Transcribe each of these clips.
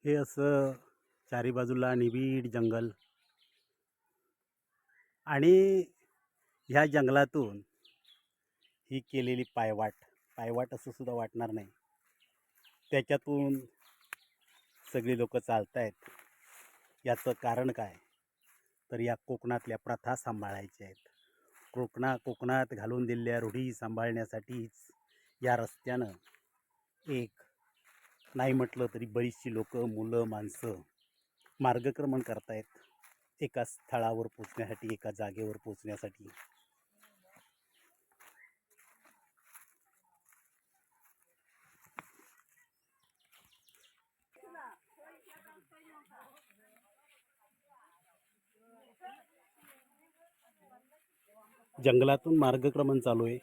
हे असं चारी बाजूला निबिड जंगल आणि ह्या जंगलातून ही केलेली पायवाट असं सुद्धा वाटणार नाही. त्याच्यातून सगळी लोक चालत आहेत. याचं कारण काय? तर या कोकणातल्या प्रथा सांभाळायच्या आहेत. कोकणात घालून दिलेल्या रूढी सांभाळण्यासाठीच या रस्त्यानं एक नाही म्हटलं तरी बरीचशी लोक, मुलं, माणसं मार्गक्रमण करतायत एका स्थळावर पोचण्यासाठी, एका जागेवर पोचण्यासाठी. जंगलातून मार्गक्रमण चालू आहे.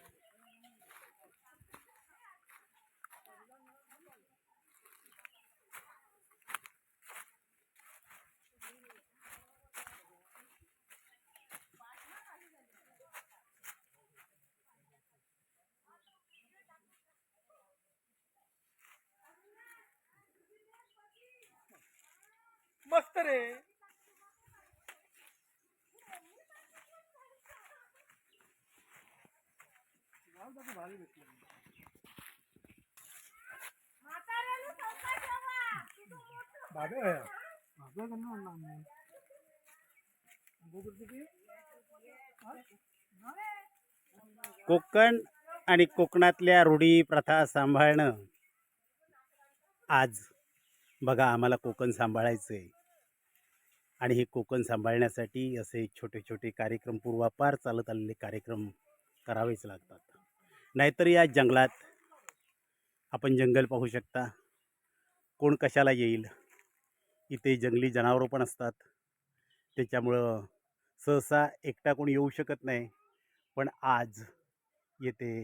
मस्त रे. कोकण आणि कोकणातल्या रूढी प्रथा सांभाळणं. आज बघा, आम्हाला कोकण सांभाळायचं आहे आणि हे कोकण सांभाळण्यासाठी असे छोटे छोटे कार्यक्रम, पूर्वापार चालत आलेले कार्यक्रम करावेच लागतात. नाहीतर या जंगलात आपण जंगल पाहू शकता, कोण कशाला येईल. इथे जंगली जनावरं पण असतात, त्याच्यामुळं सहसा एकटा कोण येऊ शकत नाही. पण आज येथे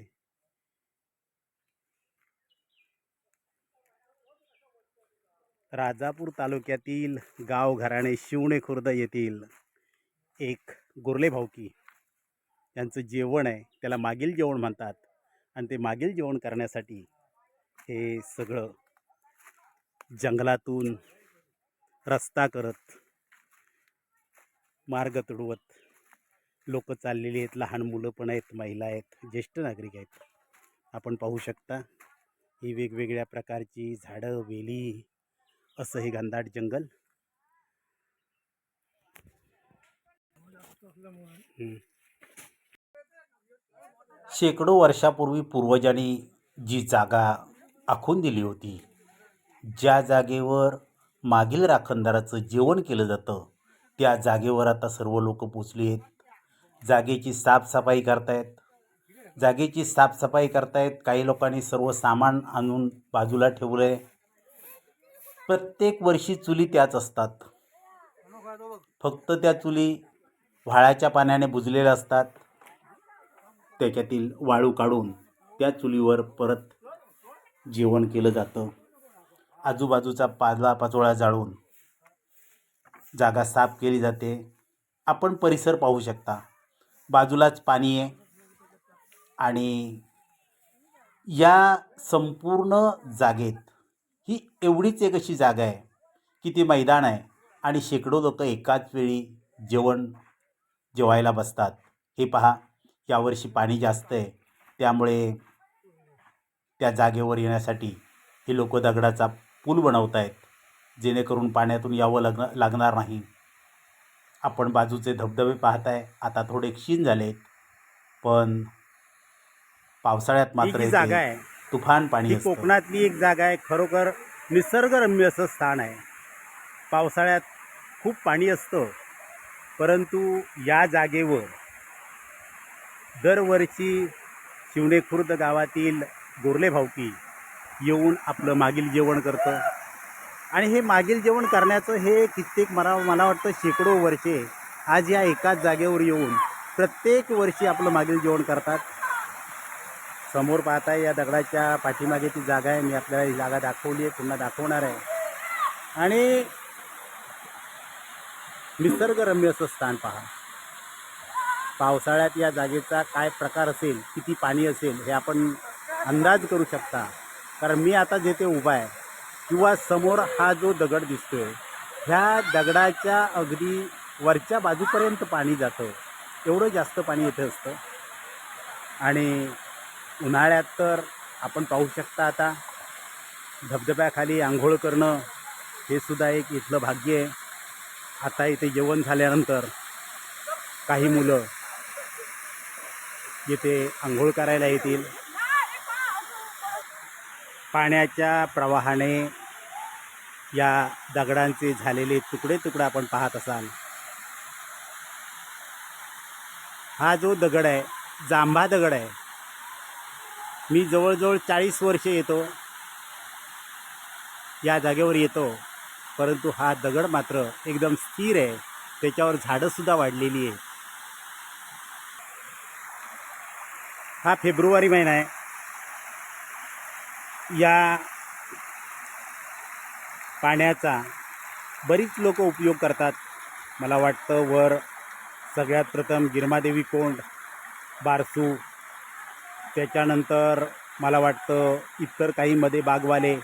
राजापूर तालुक्यातील गाव घराणे शिवणे खुर्द येथील एक गोरले भाऊकी यांचं जेवण आहे. त्याला मागील जेवण म्हणतात आणि ते मागील जेवण करण्यासाठी हे सगळं जंगलातून रस्ता करत, मार्ग तुडवत लोक चाललेली आहेत. लहान मुलं पण आहेत, महिला आहेत, ज्येष्ठ नागरिक आहेत. आपण पाहू शकता ही वेगवेगळ्या प्रकारची झाडं, वेली, असं हे घनदाट जंगल. शेकडो वर्षापूर्वी पूर्वजांनी जी जागा आखून दिली होती, ज्या जागेवर मागील राखणदाराचं जेवण केलं जातं, त्या जागेवर आता सर्व लोक पोचली आहेत. जागेची साफसफाई करतायत. काही लोकांनी सर्व सामान आणून बाजूला ठेवलं आहे. प्रत्येक वर्षी चुली त्याच असतात. फक्त त्या चुली व्हाळाच्या पाण्याने बुजलेल्या असतात. त्याच्यातील वाळू काढून त्या चुलीवर परत जेवण केलं जातं. आजूबाजूचा पाचोळा जाळून जागा साफ केली जाते. आपण परिसर पाहू शकता, बाजूलाच पाणी आहे आणि या संपूर्ण जागेत ही एवढीच एक अशी जागा आहे की ती मैदान आहे आणि शेकडो लोक एकाच वेळी जेवायला बसतात. हे पहा, यावर्षी पाणी जास्त आहे, त्यामुळे त्या जागेवर येण्यासाठी हे लोक दगडाचा पूल बनवत आहेत, जेणेकरून पाण्यातून यावं लागणार नाही. आपण बाजूचे धबधबे पाहताय, आता थोडे क्षीण झाले, पण पावसाळ्यात मात्र ही जागा आहे, तुफान पाणी असतं. कोकणातली एक जागा आहे, खरोखर निसर्गरम्य असं स्थान आहे. पावसाळ्यात खूप पाणी असतं, परंतु या जागेवर दरवर्षी शिवणे खुर्द गावातील गोरले भाऊकी येऊन आपलं मागील जेवण करतं. आणि हे मागील जेवण करण्याचं हे कित्येक मला वाटतं शेकडो वर्षे आज या एकाच जागेवर येऊन प्रत्येक वर्षी आपलं मागील जेवण करतात. समोर पाहताय, या दगडाच्या पाठीमागे ती जागा आहे. मी आपल्याला ही जागा दाखवली आहे, पुन्हा दाखवणार आहे. आणि निसर्गरम्य असं स्थान पहा. पावसाळ्यात या जागेचा काय प्रकार असेल, किती पाणी असेल, हे आपण अंदाज करू शकता. कारण मी आता जिथे उभा आहे किंवा समोर हा जो दगड दिसतोय ह्या दगडाच्या अगदी वरच्या बाजूपर्यंत पाणी जातं, एवढं जास्त पाणी इथे असतं. आणि उन्हाळ्यात तर आपण पाहू शकता आता धबधब्याखाली आंघोळ करणं हे सुद्धा एक इथलं भाग्य आहे. आता इथे जेवण झाल्यानंतर काही मुलं इथे आंघोळ करायला येतील. पाण्याच्या प्रवाहाने या दगडांचे झालेले तुकडे तुकडे आपण पाहत असाल. हा जो दगड आहे जांभा दगड आहे. मी जवळजवळ 40 वर्षे येतो या जागेवर येतो, परंतु हा दगड मात्र एकदम स्थिर आहे. त्याच्यावर झाडंसुद्धा वाढलेली आहे. हा फेब्रुवारी महिना आहे. या पाण्याचा बरीच लोक उपयोग करतात. मला वाटतं वर सगळ्यात प्रथम गिरमादेवी कोंड, बारसू, त्याच्यानंतर मला वाटतं इतर काहीमध्ये बागवाले,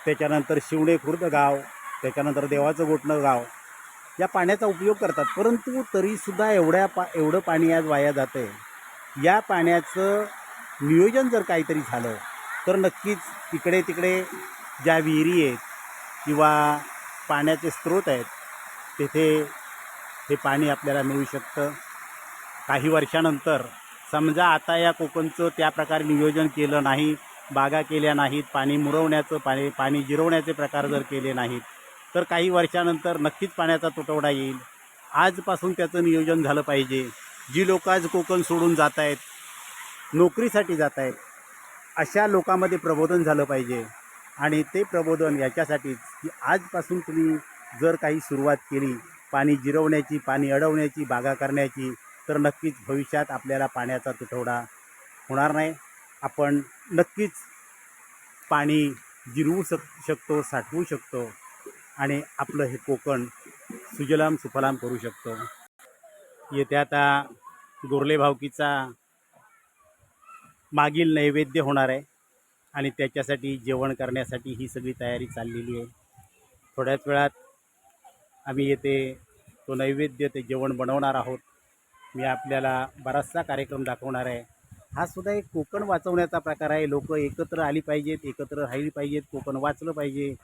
त्याच्यानंतर शिवणे खुर्द गाव, त्याच्यानंतर देवाचं गोठणं गाव या पाण्याचा उपयोग करतात. परंतु तरीसुद्धा एवढं पाणी आज वाया जातं आहे. या पाण्याचं नियोजन जर काहीतरी झालं तर नक्कीच इकडे तिकडे ज्या विहिरी आहेत किंवा पाण्याचे स्रोत आहेत तिथे हे पाणी आपल्याला मिळू शकतं. काही वर्षानंतर समजा आता या कोकणचं त्या प्रकारे नियोजन केलं नाही, बागा केल्या नाहीत, पाणी मुरवण्याचं पाणी जिरवण्याचे प्रकार जर केले नाहीत तर काही वर्षानंतर नक्कीच पाण्याचा तुटवडा येईल. आजपासून त्याचं नियोजन झालं पाहिजे. जी लोक आज कोकण सोडून जात आहेत, नोकरीसाठी जात आहेत, अशा लोकांमध्ये प्रबोधन झालं पाहिजे. आणि ते प्रबोधन याच्यासाठीच की आजपासून तुम्ही जर काही सुरुवात केली पाणी जिरवण्याची, पाणी अडवण्याची, बागा करण्याची, तर नक्कीच भविष्यात आपल्याला पाण्याचा तुटवडा होणार नाही. आपण नक्कीच पाणी जिरवू शकतो, साठवू शकतो आणि आपलं हे कोकण सुजलाम सुफलाम करू शकतो. येत्या आता गोरले भावकीचा मागील नैवेद्य होणार आहे आणि त्याच्यासाठी जेवण करण्यासाठी ही सगळी तयारी चाललेली आहे. थोड्याच वेळात आम्ही येथे तो नैवेद्य, ते जेवण बनवणार आहोत. मी आपल्याला बराचसा कार्यक्रम दाखवणार आहे. हा सुद्धा एक कोकण वाचवण्याचा प्रकार आहे. लोक एकत्र आली पाहिजेत, एकत्र राहिली पाहिजेत, कोकण वाचलं पाहिजे.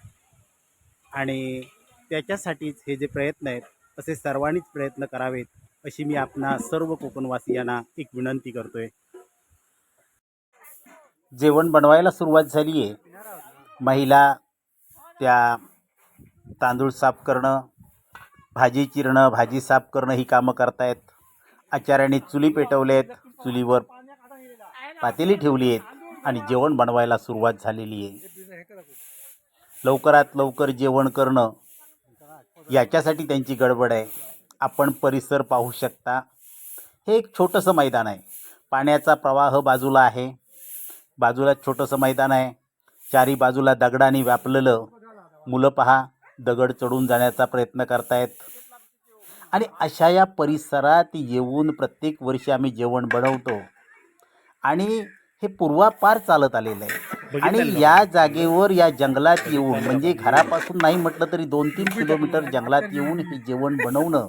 आणि त्याच्यासाठीच हे जे प्रयत्न आहेत असे सर्वांनीच प्रयत्न करावेत अशी मी आपणा सर्व कोकणवासियांना एक विनंती करतोय. जेवण बनवायला सुरुवात झाली आहे. महिला त्या तांदूळ साफ करणं, भाजी चिरणं, भाजी साफ करणं ही कामं करतायत. आचार्याने चुली पेटवलेत, चुलीवर पातेली ठेवली आहेत आणि जेवण बनवायला सुरुवात झालेली आहे. लवकरात लवकर जेवण करणं याच्यासाठी त्यांची गडबड आहे. आपण परिसर पाहू शकता. हे एक छोटंसं मैदान आहे. पाण्याचा प्रवाह बाजूला आहे. बाजूला छोटंसं मैदान आहे. चारी बाजूला दगडांनी व्यापलेलं. मुलं पहा दगड चढून जाण्याचा प्रयत्न करतायत. आणि अशा या परिसरात येऊन प्रत्येक वर्षी आम्ही जेवण बनवतो आणि हे पूर्वापार चालत आलेलं आहे. आणि या जागेवर या जंगलात येऊन, म्हणजे घरापासून नाही म्हटलं तरी 2-3 किलोमीटर जंगलात येऊन हे जेवण बनवणं,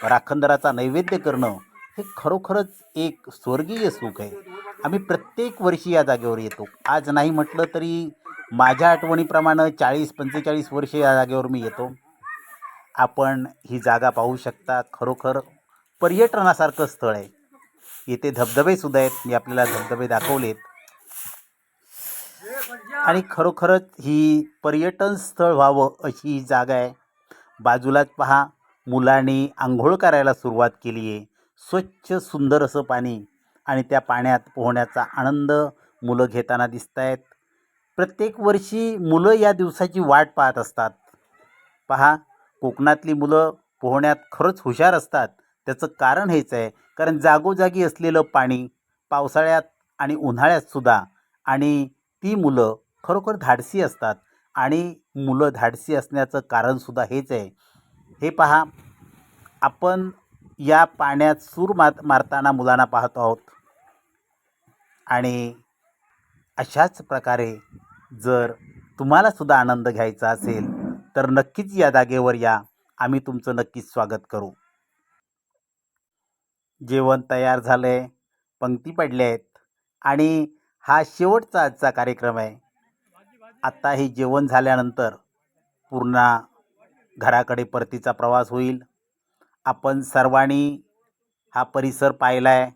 राखणदाराचा नैवेद्य करणं, हे खरोखरच एक स्वर्गीय सुख आहे. आम्ही प्रत्येक वर्षी या जागेवर येतो. आज नाही म्हटलं तरी माझ्या आठवणीप्रमाणे 40-45 वर्षे या जागेवर मी येतो. आपण ही जागा पाहू शकता. खरोखर पर्यटनासारखं स्थळ आहे. इथे धबधबेसुद्धा आहेत. मी आपल्याला धबधबे दाखवलेत. आणि खरोखरच ही पर्यटन स्थळ व्हावं अशी ही जागा आहे. बाजूलाच पहा मुलांनी आंघोळ करायला सुरुवात केली आहे. स्वच्छ सुंदर असं पाणी आणि त्या पाण्यात पोहण्याचा आनंद मुलं घेताना दिसत आहेत. प्रत्येक वर्षी मुलं या दिवसाची वाट पाहत असतात. पहा कोकणातली मुलं पोहण्यात खरंच हुशार असतात. त्याचं कारण हेच आहे, कारण जागोजागी असलेलं पाणी पावसाळ्यात आणि उन्हाळ्यातसुद्धा, आणि ती मुलं खरोखर धाडसी असतात. आणि मुलं धाडसी असण्याचं कारणसुद्धा हेच आहे. हे पहा आपण या पाण्यात सूर मारताना मुलांना पाहतो आहोत. आणि अशाच प्रकारे जर तुम्हाला सुद्धा आनंद घ्यायचा असेल तर नक्कीच या जागेवर या. आम्ही तुमचं नक्कीच स्वागत करू. जेवण तयार झालंय, पंक्ती पडल्या आहेत आणि हा शेवटचा आजचा कार्यक्रम आहे. आता हे जेवण झाल्यानंतर पूर्ण घराकडे परतीचा प्रवास होईल. आपण सर्वांनी हा परिसर पाहिलाय.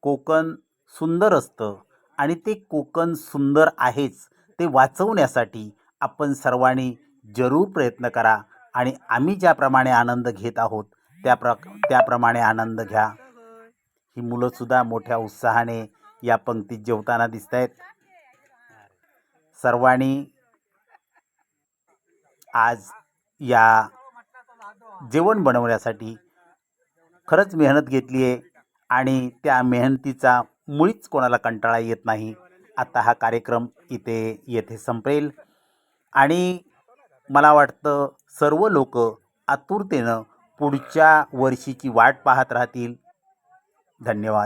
कोकण सुंदर असतं आणि ते कोकण सुंदर आहेच ते वाचवण्यासाठी आपण सर्वांनी जरूर प्रयत्न करा आणि आम्ही ज्याप्रमाणे आनंद घेत आहोत त्याप्रमाणे आनंद घ्या. ही मुलंसुद्धा मोठ्या उत्साहाने या पंक्तीत जेवताना दिसत आहेत. सर्वांनी आज या जेवण बनवण्यासाठी खरंच मेहनत घेतली आहे आणि त्या मेहनतीचा मुळीच कोणाला कंटाळा येत नाही. आता हा कार्यक्रम येथे संपेल आणि मला वाटतं सर्व लोक आतुरतेनं पुढच्या वर्षीची वाट पाहत राहतील. धन्यवाद.